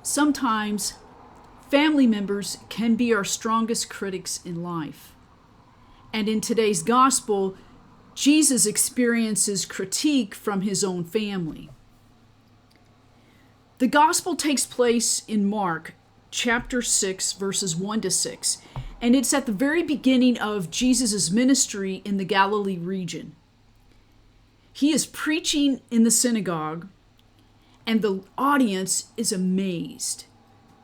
Sometimes family members can be our strongest critics in life. And in today's gospel, Jesus experiences critique from his own family. The gospel takes place in Mark chapter 6, verses 1 to 6, and it's at the very beginning of Jesus' ministry in the Galilee region. He is preaching in the synagogue, and the audience is amazed.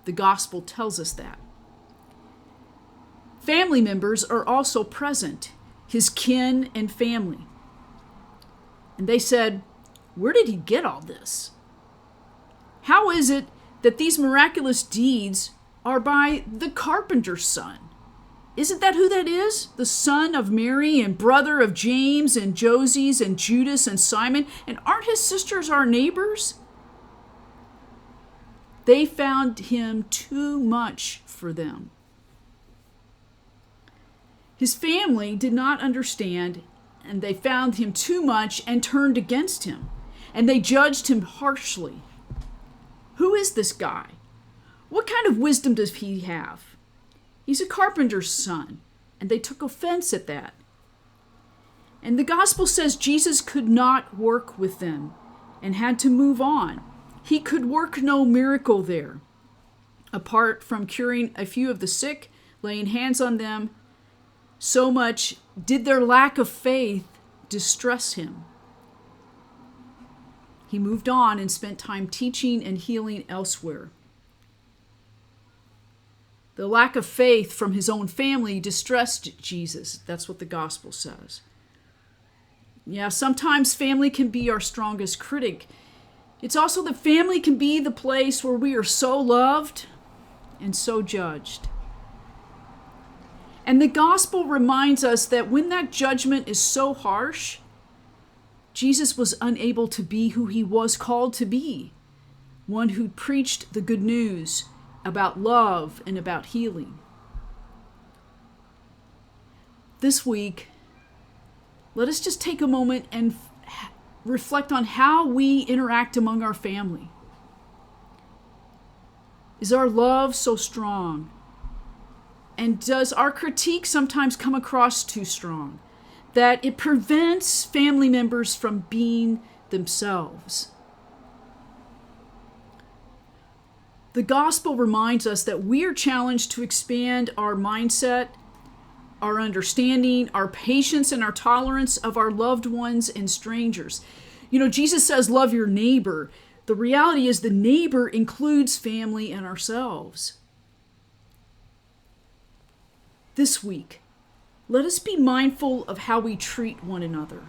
The gospel tells us that. Family members are also present, his kin and family. And they said, "Where did he get all this? How is it that these miraculous deeds are by the carpenter's son? Isn't that who that is? The son of Mary and brother of James and Joses and Judas and Simon? And aren't his sisters our neighbors?" They found him too much for them. His family did not understand, and they found him too much and turned against him, and they judged him harshly. Who is this guy? What kind of wisdom does he have? He's a carpenter's son, and they took offense at that. And the gospel says Jesus could not work with them and had to move on. He could work no miracle there, apart from curing a few of the sick, laying hands on them. So much did their lack of faith distress him. He moved on and spent time teaching and healing elsewhere. The lack of faith from his own family distressed Jesus. That's what the gospel says. Yeah, sometimes family can be our strongest critic. It's also that family can be the place where we are so loved and so judged. And the gospel reminds us that when that judgment is so harsh, Jesus was unable to be who he was called to be, one who preached the good news about love and about healing. This week, let us just take a moment and reflect on how we interact among our family. Is our love so strong? And does our critique sometimes come across too strong, that it prevents family members from being themselves? The gospel reminds us that we are challenged to expand our mindset, our understanding, our patience, and our tolerance of our loved ones and strangers. You know, Jesus says, love your neighbor. The reality is the neighbor includes family and ourselves. This week, let us be mindful of how we treat one another,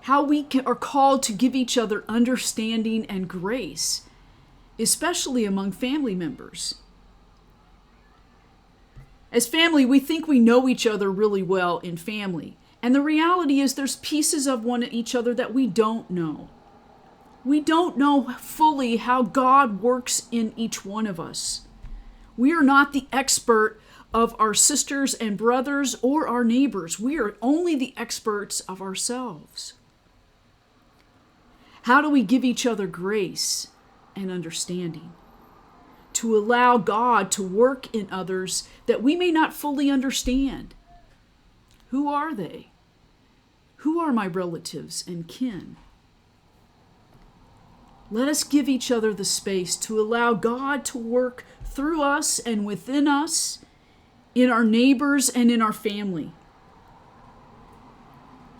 how we are called to give each other understanding and grace, especially among family members. As family, we think we know each other really well in family. And the reality is there's pieces of each other that we don't know. We don't know fully how God works in each one of us. We are not the expert of our sisters and brothers or our neighbors. We are only the experts of ourselves. How do we give each other grace and understanding? To allow God to work in others that we may not fully understand. Who are they? Who are my relatives and kin? Let us give each other the space to allow God to work through us and within us, in our neighbors and in our family.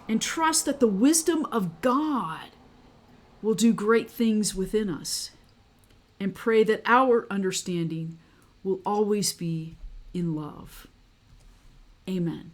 And trust that the wisdom of God will do great things within us. And pray that our understanding will always be in love. Amen.